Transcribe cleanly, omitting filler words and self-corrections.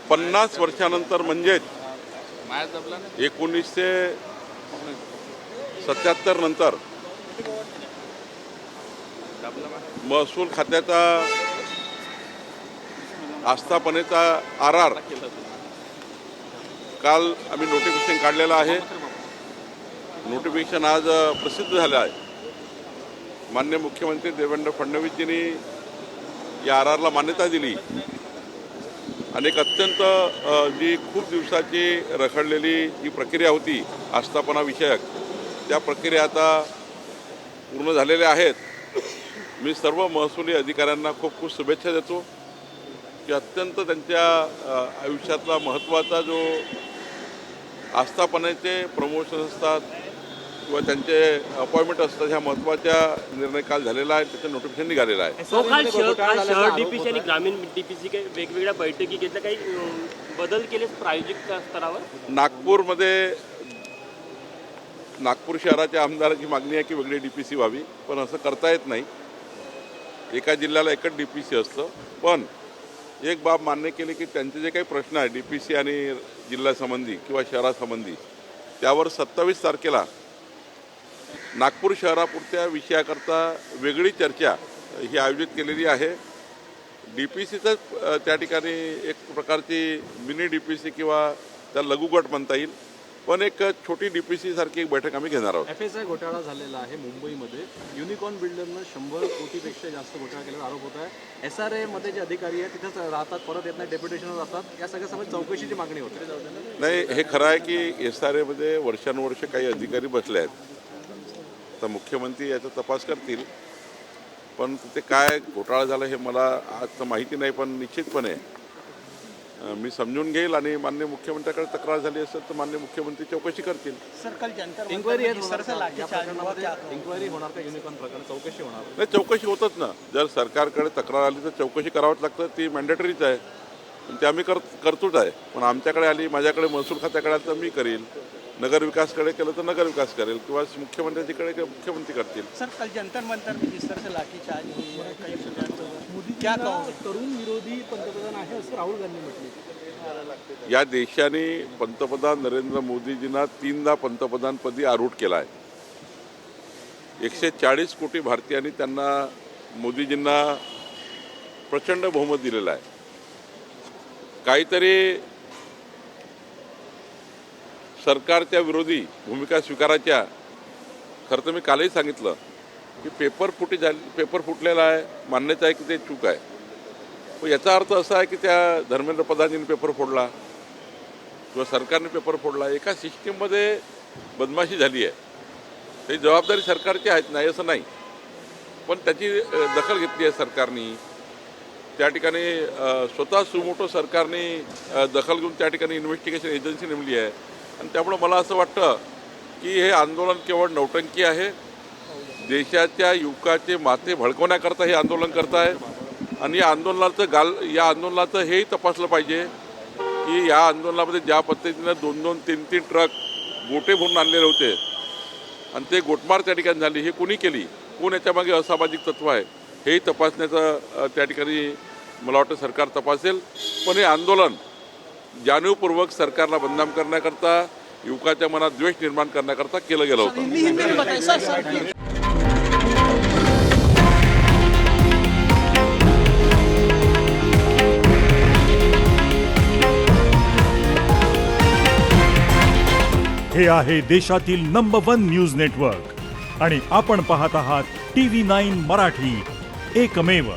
50 वर्षानंतर म्हणजेच 1977 नंतर महसूल खात्याचा आस्थापनेचा आर काल आम्ही नोटिफिकेशन काढलेलं आहे। नोटिफिकेशन आज प्रसिद्ध झालं आहे। माननीय मुख्यमंत्री देवेंद्र फडणवीसजींनी या आरला मान्यता दिली आणि एक अत्यंत जी खूप दिवसाची रखडलेली जी प्रक्रिया होती आस्थापना विषयक, त्या प्रक्रिया आता पूर्ण झालेल्या आहेत। मी सर्व महसुली अधिकाऱ्यांना खूप खूप शुभेच्छा देतो की अत्यंत त्यांच्या आयुष्यातला महत्त्वाचा जो आस्थापनेचे प्रमोशन असतात किंवा त्यांचे अपॉइंटमेंट असतात, ह्या महत्त्वाच्या निर्णय काल झालेला आहे, त्याचं नोटिफिकेशन निघालेलं आहे। शहर डीपीसी आणि ग्रामीण डीपीसी काही वेगवेगळ्या बैठकी घेतल्या, काही बदल केले प्रायोजिक स्तरावर। नागपूर शहराच्या आमदाराची मागणी आहे की वेगळी डीपीसी व्हावी, पण असं करता येत नाही। एका जिल्ह्याला एकच डीपीसी असतं। पण एक बाब मान्य केली की त्यांचे जे काही प्रश्न आहे डीपीसी आणि जिल्ह्यासंबंधी किंवा शहरासंबंधी, त्यावर 27 तारखेला नागपूर शहरापुरत्या विषयाकरता वेगळी चर्चा ही आयोजित केलेली आहे। डीपीसीचंच त्या ठिकाणी एक प्रकारची मिनी डीपीसी किंवा त्या लघुगट म्हणता येईल, पण एक छोटी डीपीसी सारखी एक बैठक आम्ही घेणार आहोत। FSI घोटाळा झालेला आहे मुंबईमध्ये। युनिकॉर्न बिल्डरनं 100 कोटीपेक्षा जास्त घोटाळा केल्याचा आरोप होत आहे। SRA मध्ये जे अधिकारी आहेत तिथेच राहतात, परत येत नाही, डेप्युटेशनवर असतात। या सगळ्या समोर चौकशीची मागणी होते। नाही, हे खरं आहे की SRA मध्ये वर्षानुवर्ष काही अधिकारी बसले आहेत। तर मुख्यमंत्री याचा तपास करतील, पण तिथे काय घोटाळा झाला हे मला आज माहिती नाही, पण निश्चितपणे मी समजून घेईल आणि माननीय मुख्यमंत्र्याकडे तक्रार झाली असेल तर माननीय मुख्यमंत्री चौकशी करतील। इन्क्वायरी होणार का युनिकॉर्न प्रकरण? चौकशी होणार नाही, चौकशी होतच ना। जर सरकारकडे तक्रार आली तर चौकशी करावंच लागतं, ती मॅन्डेटरीच आहे, ते आम्ही करतोच आहे। पण आमच्याकडे आली, माझ्याकडे महसूल खात्याकडे आली तर मी करील, नगरविकासकडे केलं तर नगरविकास करेल, किंवा मुख्यमंत्र्यांकडे मुख्यमंत्री करतील। सर, कल जंतर मंतर में जिस तरह से लाठीचार्ज हुई है, मोदी क्या कहोगे? तरुण विरोधी पंतप्रधान आहे असं राहुल गांधी म्हटले। या देशाने पंतप्रधान नरेंद्र मोदीजींना 3दा पंतप्रधानपदी आरूढ केला आहे। 140 कोटी भारतीयांनी त्यांना मोदीजींना प्रचंड बहुमत दिलेलं आहे। काहीतरी सरकारच्या विरोधी भूमिका स्वीकारायच्या। खरं तर मी कालही सांगितलं की पेपर फुटलेला आहे, मान्यच आहे की ते चूक आहे, पण याचा अर्थ असा आहे की त्या धर्मेंद्र प्रधानजींनी पेपर फोडला किंवा सरकारने पेपर फोडला। एका सिस्टीममध्ये बदमाशी झाली आहे, ही जबाबदारी सरकारची आहे, नाही असं नाही, पण त्याची दखल घेतली आहे सरकारने। त्या ठिकाणी स्वतः सुमोटो सरकारने दखल घेऊन त्या ठिकाणी इन्व्हेस्टिगेशन एजन्सी नेमली आहे। आणि त्यामुळे मला असं वाटतं की हे आंदोलन केवळ नौटंकी आहे, देशाच्या युवकाचे माथे भडकवण्याकरता हे आंदोलन करत आहे। आणि या आंदोलनाचं हेही तपासलं पाहिजे की या आंदोलनामध्ये ज्या पद्धतीनं 2-2, 3-3 ट्रक गोटे भरून आणलेले होते आणि ते गोटमार त्या ठिकाणी झाली, हे कोणी केली, कोण याच्यामागे असामाजिक तत्व आहे, हेही तपासण्याचं त्या ठिकाणी मला वाटतं सरकार तपासेल। पण हे आंदोलन जाणीवपूर्वक सरकारला बदनाम करण्याकरता, युवकाच्या मनात द्वेष निर्माण करण्याकरता केलं गेलं होतं। हे आहे देशातील नंबर 1 न्यूज नेटवर्क आणि आपण पाहत आहात TV9 मराठी, एकमेव।